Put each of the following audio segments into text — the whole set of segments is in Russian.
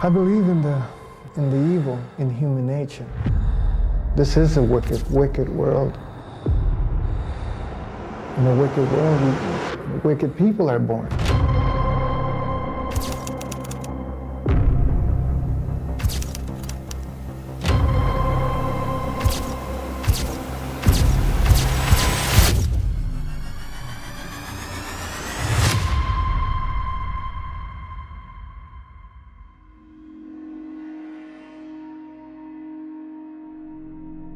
I believe in the evil in human nature. This is a wicked world. In a wicked world, wicked people are born.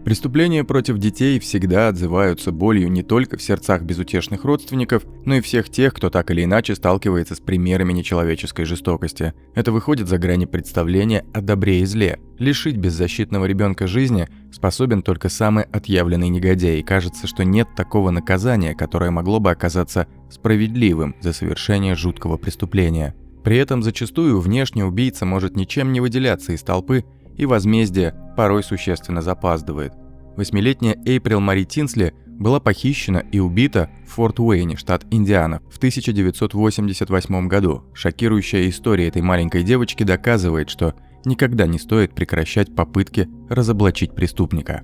Преступления против детей всегда отзываются болью не только в сердцах безутешных родственников, но и всех тех, кто так или иначе сталкивается с примерами нечеловеческой жестокости. Это выходит за грани представления о добре и зле. Лишить беззащитного ребенка жизни способен только самый отъявленный негодяй, и кажется, что нет такого наказания, которое могло бы оказаться справедливым за совершение жуткого преступления. При этом зачастую внешне убийца может ничем не выделяться из толпы, и возмездие порой существенно запаздывает. 8-летняя Эйприл Мари Тинсли была похищена и убита в Форт Уэйне, штат Индиана, в 1988 году. Шокирующая история этой маленькой девочки доказывает, что никогда не стоит прекращать попытки разоблачить преступника.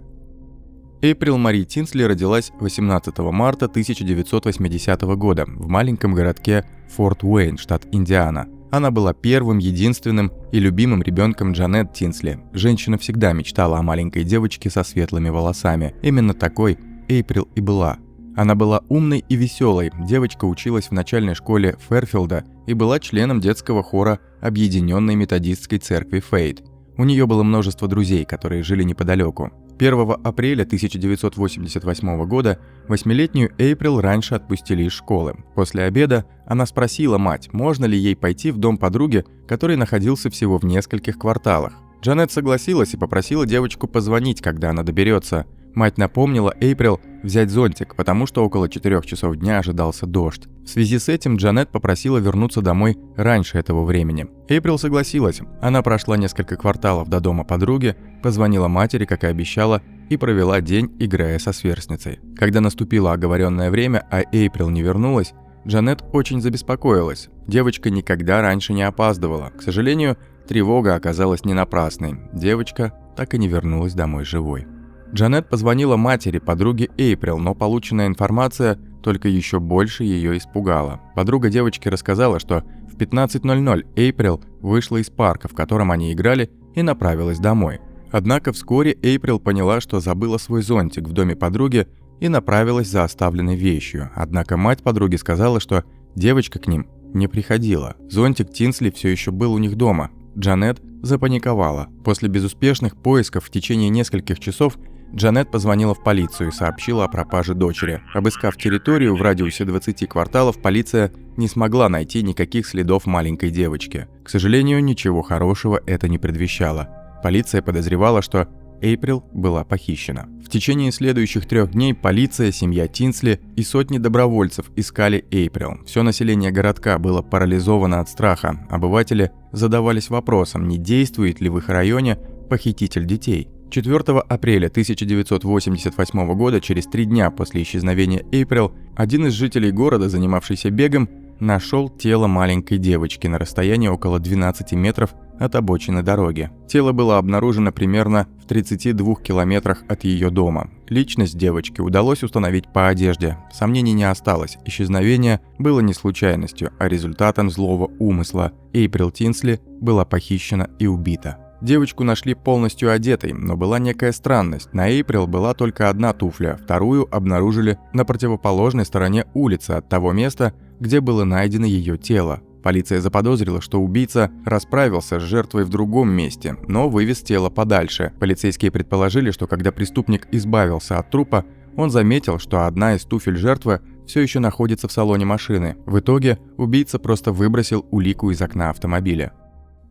Эйприл Мари Тинсли родилась 18 марта 1980 года в маленьком городке Форт Уэйн, штат Индиана. Она была первым, единственным и любимым ребенком Джанет Тинсли. Женщина всегда мечтала о маленькой девочке со светлыми волосами. Именно такой Эйприл и была. Она была умной и веселой. Девочка училась в начальной школе Фэрфилда и была членом детского хора Объединенной методистской церкви Фейт. У нее было множество друзей, которые жили неподалеку. 1 апреля 1988 года 8-летнюю Эйприл раньше отпустили из школы. После обеда она спросила мать, можно ли ей пойти в дом подруги, который находился всего в нескольких кварталах. Джанет согласилась и попросила девочку позвонить, когда она доберется. Мать напомнила Эйприл взять зонтик, потому что около 4 часов дня ожидался дождь. В связи с этим Джанет попросила вернуться домой раньше этого времени. Эйприл согласилась. Она прошла несколько кварталов до дома подруги, позвонила матери, как и обещала, и провела день, играя со сверстницей. Когда наступило оговоренное время, а Эйприл не вернулась, Джанет очень забеспокоилась. Девочка никогда раньше не опаздывала. К сожалению, тревога оказалась не напрасной. Девочка так и не вернулась домой живой. Джанет позвонила матери подруги Эйприл, но полученная информация только еще больше ее испугала. Подруга девочки рассказала, что в 15:00 Эйприл вышла из парка, в котором они играли, и направилась домой. Однако вскоре Эйприл поняла, что забыла свой зонтик в доме подруги и направилась за оставленной вещью. Однако мать подруги сказала, что девочка к ним не приходила. Зонтик Тинсли все еще был у них дома. Джанет запаниковала. После безуспешных поисков в течение нескольких часов Джанет позвонила в полицию и сообщила о пропаже дочери. Обыскав территорию в радиусе 20 кварталов, полиция не смогла найти никаких следов маленькой девочки. К сожалению, ничего хорошего это не предвещало. Полиция подозревала, что Эйприл была похищена. В течение следующих 3 дней полиция, семья Тинсли и сотни добровольцев искали Эйприл. Все население городка было парализовано от страха. Обыватели задавались вопросом, не действует ли в их районе похититель детей. 4 апреля 1988 года, через 3 дня после исчезновения Эйприл, один из жителей города, занимавшийся бегом, нашел тело маленькой девочки на расстоянии около 12 метров от обочины дороги. Тело было обнаружено примерно в 32 километрах от ее дома. Личность девочки удалось установить по одежде. Сомнений не осталось. Исчезновение было не случайностью, а результатом злого умысла. Эйприл Тинсли была похищена и убита. Девочку нашли полностью одетой, но была некая странность. На Эйприл была только одна туфля, вторую обнаружили на противоположной стороне улицы от того места, где было найдено ее тело. Полиция заподозрила, что убийца расправился с жертвой в другом месте, но вывез тело подальше. Полицейские предположили, что когда преступник избавился от трупа, он заметил, что одна из туфель жертвы все еще находится в салоне машины. В итоге убийца просто выбросил улику из окна автомобиля.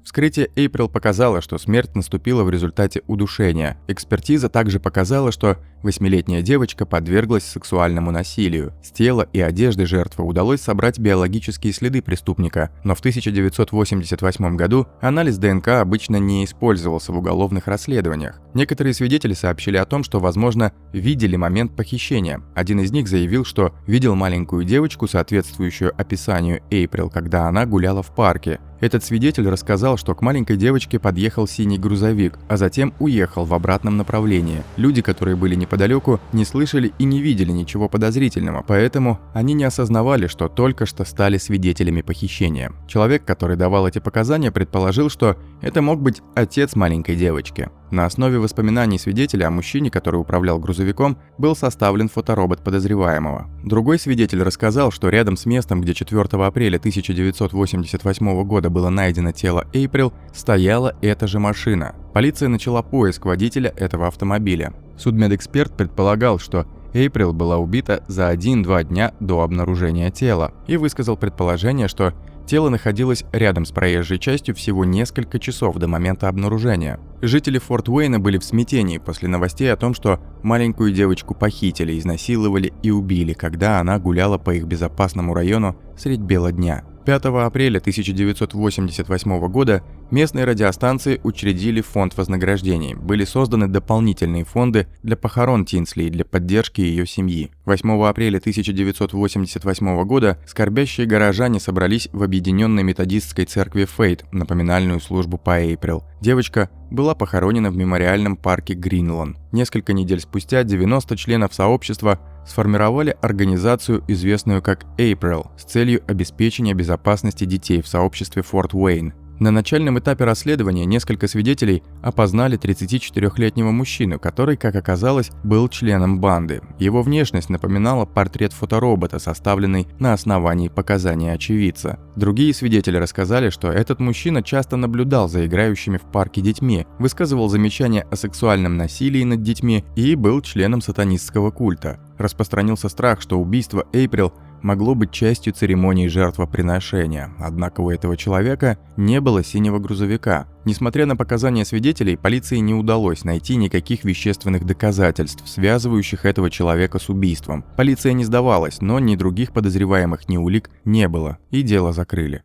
Вскрытие Эйприл показало, что смерть наступила в результате удушения. Экспертиза также показала, что 8-летняя девочка подверглась сексуальному насилию. С тела и одежды жертвы удалось собрать биологические следы преступника, но в 1988 году анализ ДНК обычно не использовался в уголовных расследованиях. Некоторые свидетели сообщили о том, что, возможно, видели момент похищения. Один из них заявил, что видел маленькую девочку, соответствующую описанию Эйприл, когда она гуляла в парке. Этот свидетель рассказал, что к маленькой девочке подъехал синий грузовик, а затем уехал в обратном направлении. Люди, которые были неподалеку, не слышали и не видели ничего подозрительного, поэтому они не осознавали, что только что стали свидетелями похищения. Человек, который давал эти показания, предположил, что это мог быть отец маленькой девочки. На основе воспоминаний свидетеля о мужчине, который управлял грузовиком, был составлен фоторобот подозреваемого. Другой свидетель рассказал, что рядом с местом, где 4 апреля 1988 года было найдено тело Эйприл, стояла эта же машина. Полиция начала поиск водителя этого автомобиля. Судмедэксперт предполагал, что Эйприл была убита за 1-2 дня до обнаружения тела и высказал предположение, что тело находилось рядом с проезжей частью всего несколько часов до момента обнаружения. Жители Форт Уэйна были в смятении после новостей о том, что маленькую девочку похитили, изнасиловали и убили, когда она гуляла по их безопасному району средь бела дня. 5 апреля 1988 года местные радиостанции учредили фонд вознаграждений. Были созданы дополнительные фонды для похорон Тинсли и для поддержки ее семьи. 8 апреля 1988 года скорбящие горожане собрались в Объединенной методистской церкви Фейт на поминальную службу по Эйприл. Девочка была похоронена в мемориальном парке Гринлон. Несколько недель спустя 90 членов сообщества сформировали организацию, известную как April, с целью обеспечения безопасности детей в сообществе Форт Уэйн. На начальном этапе расследования несколько свидетелей опознали 34-летнего мужчину, который, как оказалось, был членом банды. Его внешность напоминала портрет фоторобота, составленный на основании показаний очевидца. Другие свидетели рассказали, что этот мужчина часто наблюдал за играющими в парке детьми, высказывал замечания о сексуальном насилии над детьми и был членом сатанистского культа. Распространился страх, что убийство Эйприл могло быть частью церемонии жертвоприношения, однако у этого человека не было синего грузовика. Несмотря на показания свидетелей, полиции не удалось найти никаких вещественных доказательств, связывающих этого человека с убийством. Полиция не сдавалась, но ни других подозреваемых, ни улик не было, и дело закрыли.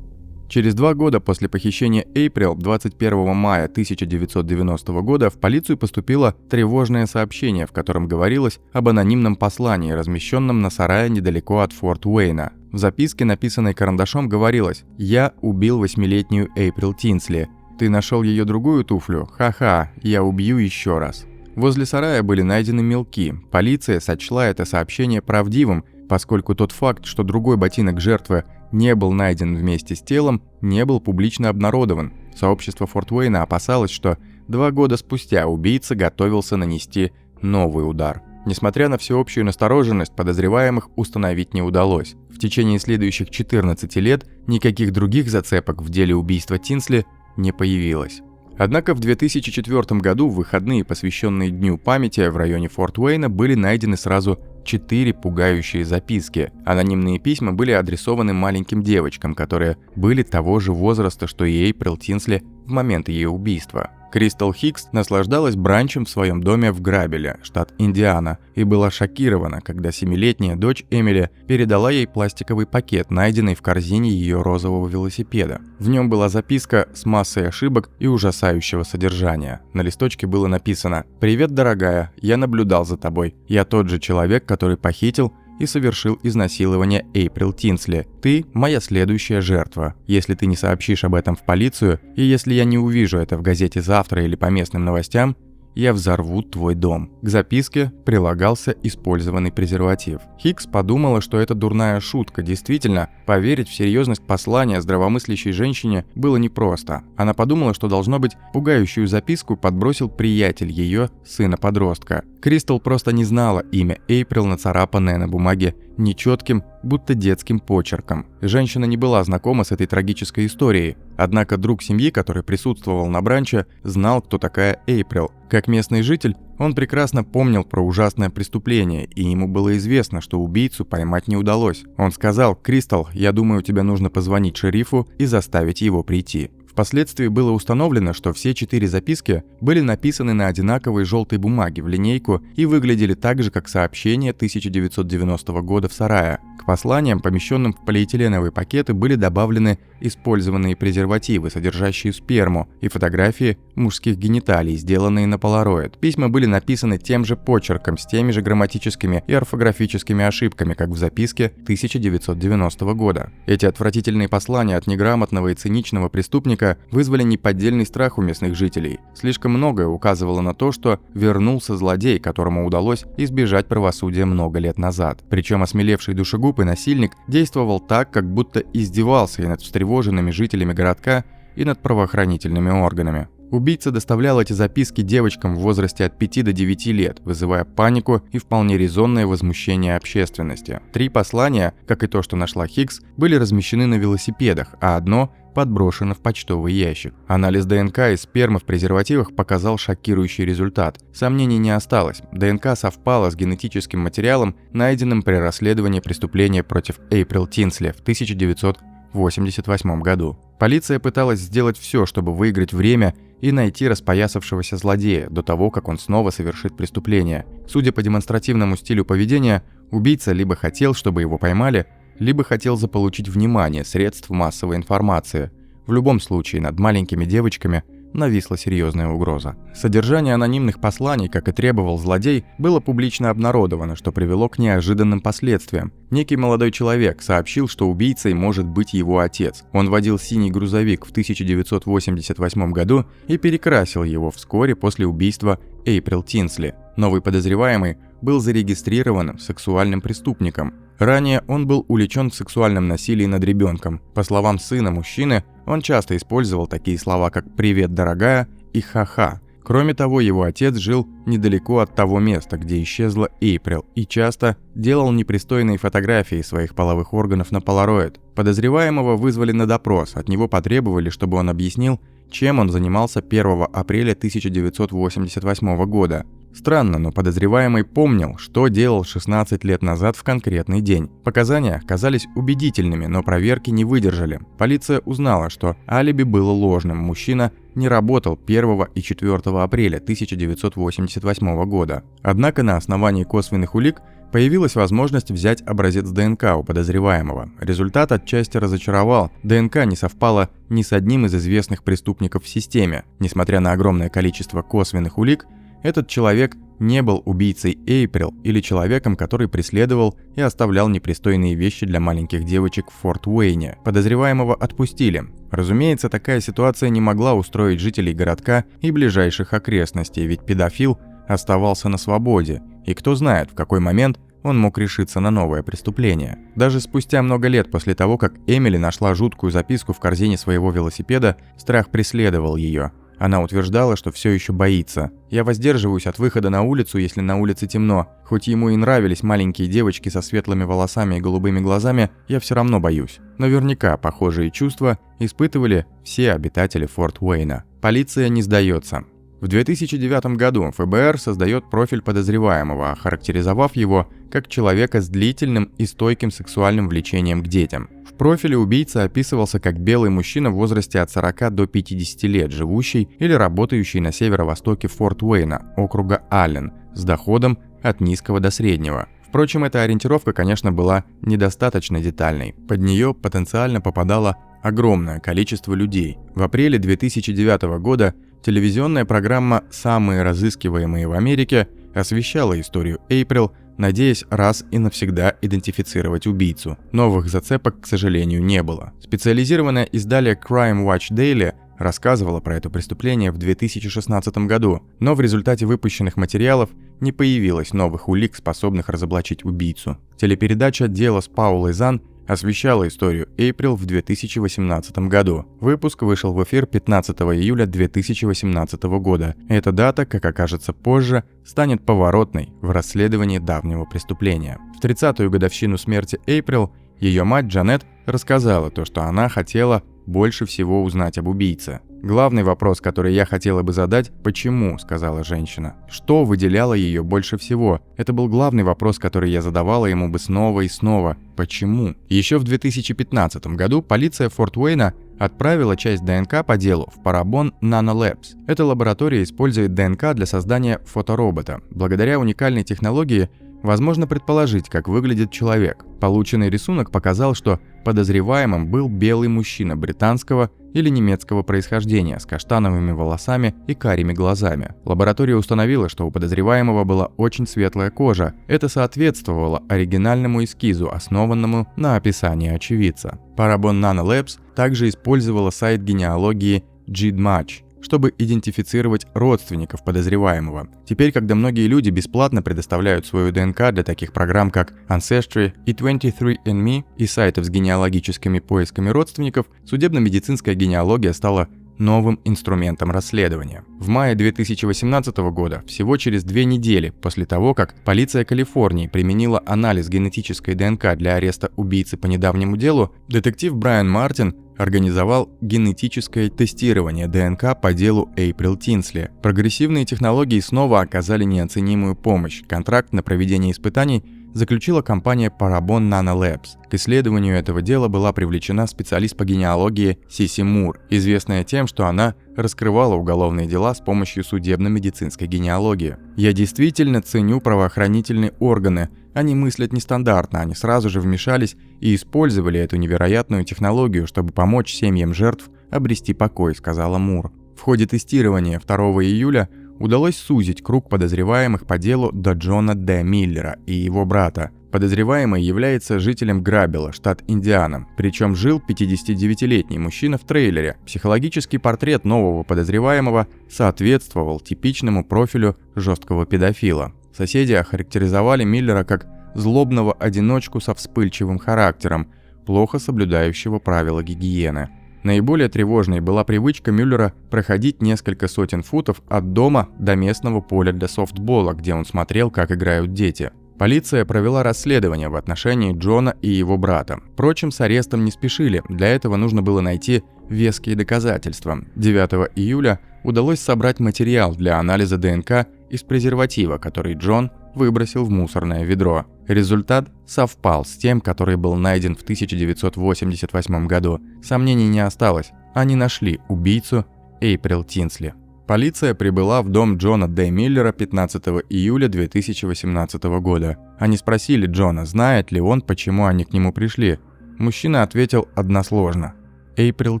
Через 2 года после похищения Эйприл, 21 мая 1990 года, в полицию поступило тревожное сообщение, в котором говорилось об анонимном послании, размещенном на сарае недалеко от Форт Уэйна. В записке, написанной карандашом, говорилось: «Я убил 8-летнюю Эйприл Тинсли. Ты нашел ее другую туфлю? Ха-ха, я убью еще раз». Возле сарая были найдены мелки. Полиция сочла это сообщение правдивым, поскольку тот факт, что другой ботинок жертвы не был найден вместе с телом, не был публично обнародован. Сообщество Форт Уэйна опасалось, что 2 года спустя убийца готовился нанести новый удар. Несмотря на всеобщую настороженность, подозреваемых установить не удалось. В течение следующих 14 лет никаких других зацепок в деле убийства Тинсли не появилось. Однако в 2004 году в выходные, посвященные Дню памяти, в районе Форт Уэйна были найдены сразу 4 пугающие записки. Анонимные письма были адресованы маленьким девочкам, которые были того же возраста, что и Эйприл Тинсли в момент ее убийства. Кристал Хикс наслаждалась бранчем в своем доме в Грабеле, штат Индиана, и была шокирована, когда 7-летняя дочь Эмили передала ей пластиковый пакет, найденный в корзине ее розового велосипеда. В нем была записка с массой ошибок и ужасающего содержания. На листочке было написано: «Привет, дорогая, я наблюдал за тобой. Я тот же человек, который похитил и совершил изнасилование Эйприл Тинсли. Ты моя следующая жертва. Если ты не сообщишь об этом в полицию, и если я не увижу это в газете завтра или по местным новостям, я взорву твой дом». К записке прилагался использованный презерватив. Хикс подумала, что это дурная шутка. Действительно, поверить в серьезность послания здравомыслящей женщине было непросто. Она подумала, что, должно быть, пугающую записку подбросил приятель ее сына-подростка. Кристал просто не знала имя Эйприл, нацарапанное на бумаге нечетким, будто детским почерком. Женщина не была знакома с этой трагической историей. Однако друг семьи, который присутствовал на бранче, знал, кто такая Эйприл. Как местный житель, он прекрасно помнил про ужасное преступление, и ему было известно, что убийцу поймать не удалось. Он сказал: «Кристал, я думаю, тебе нужно позвонить шерифу и заставить его прийти». В Впоследствии было установлено, что все 4 записки были написаны на одинаковой желтой бумаге в линейку и выглядели так же, как сообщения 1990 года в сарае. К посланиям, помещенным в полиэтиленовые пакеты, были добавлены использованные презервативы, содержащие сперму, и фотографии мужских гениталий, сделанные на полароид. Письма были написаны тем же почерком, с теми же грамматическими и орфографическими ошибками, как в записке 1990 года. Эти отвратительные послания от неграмотного и циничного преступника вызвали неподдельный страх у местных жителей. Слишком многое указывало на то, что вернулся злодей, которому удалось избежать правосудия много лет назад. Причем осмелевший душегуб и насильник действовал так, как будто издевался и над встревоженными жителями городка, и над правоохранительными органами. Убийца доставлял эти записки девочкам в возрасте от 5 до 9 лет, вызывая панику и вполне резонное возмущение общественности. 3 послания, как и то, что нашла Хикс, были размещены на велосипедах, а одно подброшено в почтовый ящик. Анализ ДНК и спермы в презервативах показал шокирующий результат. Сомнений не осталось. ДНК совпала с генетическим материалом, найденным при расследовании преступления против Эйприл Тинсли в 1988 году. Полиция пыталась сделать все, чтобы выиграть время и найти распоясавшегося злодея до того, как он снова совершит преступление. Судя по демонстративному стилю поведения, убийца либо хотел, чтобы его поймали, либо хотел заполучить внимание средств массовой информации. В любом случае, над маленькими девочками нависла серьезная угроза. Содержание анонимных посланий, как и требовал злодей, было публично обнародовано, что привело к неожиданным последствиям. Некий молодой человек сообщил, что убийцей может быть его отец. Он водил синий грузовик в 1988 году и перекрасил его вскоре после убийства Эйприл Тинсли. Новый подозреваемый был зарегистрирован сексуальным преступником. Ранее он был уличен в сексуальном насилии над ребенком. По словам сына мужчины, он часто использовал такие слова, как «привет, дорогая» и «ха-ха». Кроме того, его отец жил недалеко от того места, где исчезла Эйприл, и часто делал непристойные фотографии своих половых органов на полароид. Подозреваемого вызвали на допрос, от него потребовали, чтобы он объяснил, чем он занимался 1 апреля 1988 года. Странно, но подозреваемый помнил, что делал 16 лет назад в конкретный день. Показания казались убедительными, но проверки не выдержали. Полиция узнала, что алиби было ложным. Мужчина не работал 1 и 4 апреля 1988 года. Однако на основании косвенных улик появилась возможность взять образец ДНК у подозреваемого. Результат отчасти разочаровал. ДНК не совпала ни с одним из известных преступников в системе. Несмотря на огромное количество косвенных улик, этот человек не был убийцей Эйприл или человеком, который преследовал и оставлял непристойные вещи для маленьких девочек в Форт Уэйне. Подозреваемого отпустили. Разумеется, такая ситуация не могла устроить жителей городка и ближайших окрестностей, ведь педофил оставался на свободе, и кто знает, в какой момент он мог решиться на новое преступление. Даже спустя много лет после того, как Эмили нашла жуткую записку в корзине своего велосипеда, страх преследовал ее. Она утверждала, что все еще боится. «Я воздерживаюсь от выхода на улицу, если на улице темно. Хоть ему и нравились маленькие девочки со светлыми волосами и голубыми глазами, я все равно боюсь». Наверняка похожие чувства испытывали все обитатели Форт Уэйна. Полиция не сдается. В 2009 году ФБР создает профиль подозреваемого, охарактеризовав его как человека с длительным и стойким сексуальным влечением к детям. В профиле убийца описывался как белый мужчина в возрасте от 40 до 50 лет, живущий или работающий на северо-востоке Форт Уэйна, округа Аллен, с доходом от низкого до среднего. Впрочем, эта ориентировка, конечно, была недостаточно детальной. Под нее потенциально попадало огромное количество людей. В апреле 2009 года телевизионная программа «Самые разыскиваемые в Америке» освещала историю Эйприл, надеясь раз и навсегда идентифицировать убийцу. Новых зацепок, к сожалению, не было. Специализированное издание Crime Watch Daily рассказывала про это преступление в 2016 году, но в результате выпущенных материалов не появилось новых улик, способных разоблачить убийцу. Телепередача «Дело с Паулой Зан» освещала историю Эйприл в 2018 году. Выпуск вышел в эфир 15 июля 2018 года. Эта дата, как окажется позже, станет поворотной в расследовании давнего преступления. В 30-ю годовщину смерти Эйприл ее мать Джанет рассказала то, что она хотела больше всего узнать об убийце. «Главный вопрос, который я хотела бы задать – почему?» – сказала женщина. Что выделяло ее больше всего? Это был главный вопрос, который я задавала ему бы снова и снова. Почему? Еще в 2015 году полиция Форт Уэйна отправила часть ДНК по делу в Parabon Nanolabs. Эта лаборатория использует ДНК для создания фоторобота. Благодаря уникальной технологии возможно предположить, как выглядит человек. Полученный рисунок показал, что подозреваемым был белый мужчина британского или немецкого происхождения с каштановыми волосами и карими глазами. Лаборатория установила, что у подозреваемого была очень светлая кожа. Это соответствовало оригинальному эскизу, основанному на описании очевидца. Parabon Nanolabs также использовала сайт генеалогии GEDmatch, чтобы идентифицировать родственников подозреваемого. Теперь, когда многие люди бесплатно предоставляют свою ДНК для таких программ, как Ancestry и 23andMe и сайтов с генеалогическими поисками родственников, судебно-медицинская генеалогия стала новым инструментом расследования. В мае 2018 года, всего через 2 недели после того, как полиция Калифорнии применила анализ генетической ДНК для ареста убийцы по недавнему делу, детектив Брайан Мартин организовал генетическое тестирование ДНК по делу Эйприл Тинсли. Прогрессивные технологии снова оказали неоценимую помощь. Контракт на проведение испытаний заключила компания Parabon Nanolabs. К исследованию этого дела была привлечена специалист по генеалогии Сиси Мур, известная тем, что она раскрывала уголовные дела с помощью судебно-медицинской генеалогии. «Я действительно ценю правоохранительные органы. Они мыслят нестандартно, они сразу же вмешались и использовали эту невероятную технологию, чтобы помочь семьям жертв обрести покой», — сказала Мур. В ходе тестирования 2 июля удалось сузить круг подозреваемых по делу до Джона Д. Миллера и его брата. Подозреваемый является жителем Граббелла, штат Индиана, причем жил 59-летний мужчина в трейлере. Психологический портрет нового подозреваемого соответствовал типичному профилю жесткого педофила. Соседи охарактеризовали Миллера как злобного одиночку со вспыльчивым характером, плохо соблюдающего правила гигиены. Наиболее тревожной была привычка Мюллера проходить несколько сотен футов от дома до местного поля для софтбола, где он смотрел, как играют дети. Полиция провела расследование в отношении Джона и его брата. Впрочем, с арестом не спешили, для этого нужно было найти веские доказательства. 9 июля удалось собрать материал для анализа ДНК из презерватива, который Джон выбросил в мусорное ведро. Результат совпал с тем, который был найден в 1988 году. Сомнений не осталось. Они нашли убийцу Эйприл Тинсли. Полиция прибыла в дом Джона Д. Миллера 15 июля 2018 года. Они спросили Джона, знает ли он, почему они к нему пришли. Мужчина ответил односложно: Эйприл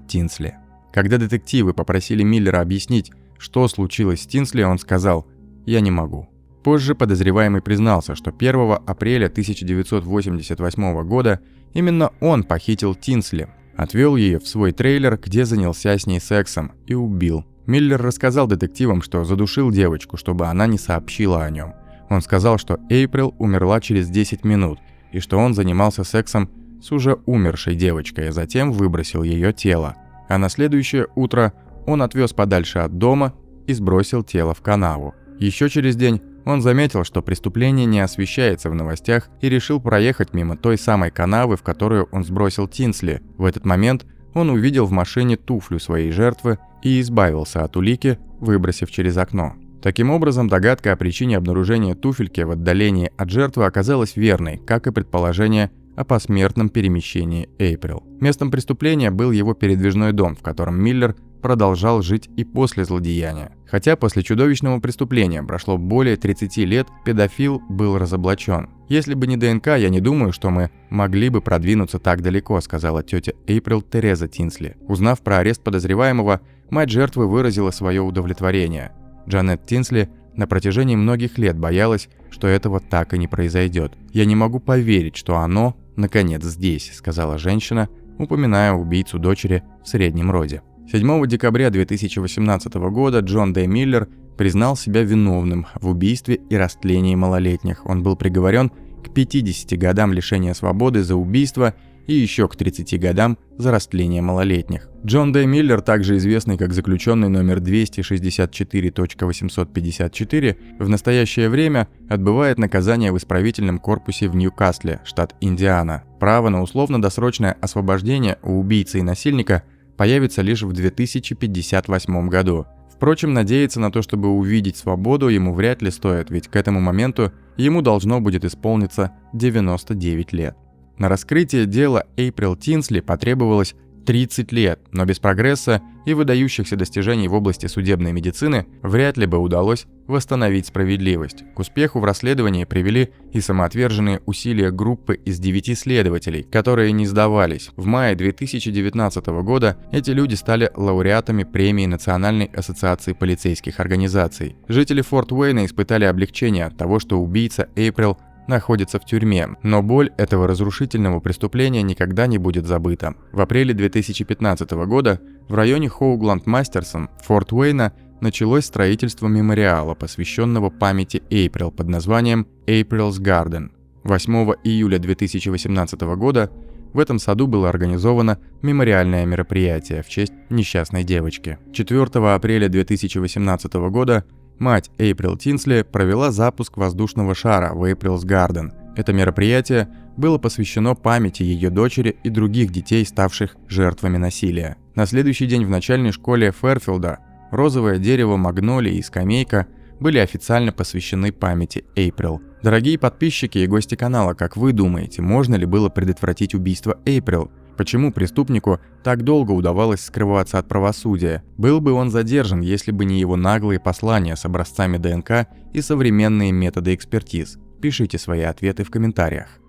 Тинсли. Когда детективы попросили Миллера объяснить, что случилось с Тинсли, он сказал: «Я не могу». Позже подозреваемый признался, что 1 апреля 1988 года именно он похитил Тинсли, отвел ее в свой трейлер, где занялся с ней сексом, и убил. Миллер рассказал детективам, что задушил девочку, чтобы она не сообщила о нем. Он сказал, что Эйприл умерла через 10 минут, и что он занимался сексом с уже умершей девочкой, а затем выбросил ее тело. А на следующее утро он отвез подальше от дома и сбросил тело в канаву. Еще через день он заметил, что преступление не освещается в новостях, и решил проехать мимо той самой канавы, в которую он сбросил Тинсли. В этот момент он увидел в машине туфлю своей жертвы и избавился от улики, выбросив через окно. Таким образом, догадка о причине обнаружения туфельки в отдалении от жертвы оказалась верной, как и предположение о посмертном перемещении Эйприл. Местом преступления был его передвижной дом, в котором Миллер продолжал жить и после злодеяния. Хотя после чудовищного преступления прошло более 30 лет, педофил был разоблачен. «Если бы не ДНК, я не думаю, что мы могли бы продвинуться так далеко», сказала тетя Эйприл Тереза Тинсли. Узнав про арест подозреваемого, мать жертвы выразила свое удовлетворение. Джанет Тинсли на протяжении многих лет боялась, что этого так и не произойдет. «Я не могу поверить, что оно, наконец, здесь», сказала женщина, упоминая убийцу дочери в среднем роде. 7 декабря 2018 года Джон Д. Миллер признал себя виновным в убийстве и растлении малолетних. Он был приговорен к 50 годам лишения свободы за убийство и еще к 30 годам за растление малолетних. Джон Д. Миллер, также известный как заключенный номер 264.854, в настоящее время отбывает наказание в исправительном корпусе в Ньюкасле, штат Индиана. Право на условно-досрочное освобождение у убийцы и насильника появится лишь в 2058 году. Впрочем, надеяться на то, чтобы увидеть свободу, ему вряд ли стоит, ведь к этому моменту ему должно будет исполниться 99 лет. На раскрытие дела Эйприл Тинсли потребовалось 30 лет, но без прогресса и выдающихся достижений в области судебной медицины вряд ли бы удалось восстановить справедливость. К успеху в расследовании привели и самоотверженные усилия группы из 9 следователей, которые не сдавались. В мае 2019 года эти люди стали лауреатами премии Национальной ассоциации полицейских организаций. Жители Форт Уэйна испытали облегчение от того, что убийца Эйприл находится в тюрьме, но боль этого разрушительного преступления никогда не будет забыта. В апреле 2015 года в районе Хоугланд-Мастерсон, Форт Уэйна, началось строительство мемориала, посвященного памяти Эйприл под названием April's Garden. 8 июля 2018 года в этом саду было организовано мемориальное мероприятие в честь несчастной девочки. 4 апреля 2018 года мать Эйприл Тинсли провела запуск воздушного шара в April's Garden. Это мероприятие было посвящено памяти ее дочери и других детей, ставших жертвами насилия. На следующий день в начальной школе Фэрфилда розовое дерево магнолии и скамейка были официально посвящены памяти Эйприл. Дорогие подписчики и гости канала, как вы думаете, можно ли было предотвратить убийство Эйприл? Почему преступнику так долго удавалось скрываться от правосудия? Был бы он задержан, если бы не его наглые послания с образцами ДНК и современные методы экспертиз? Пишите свои ответы в комментариях.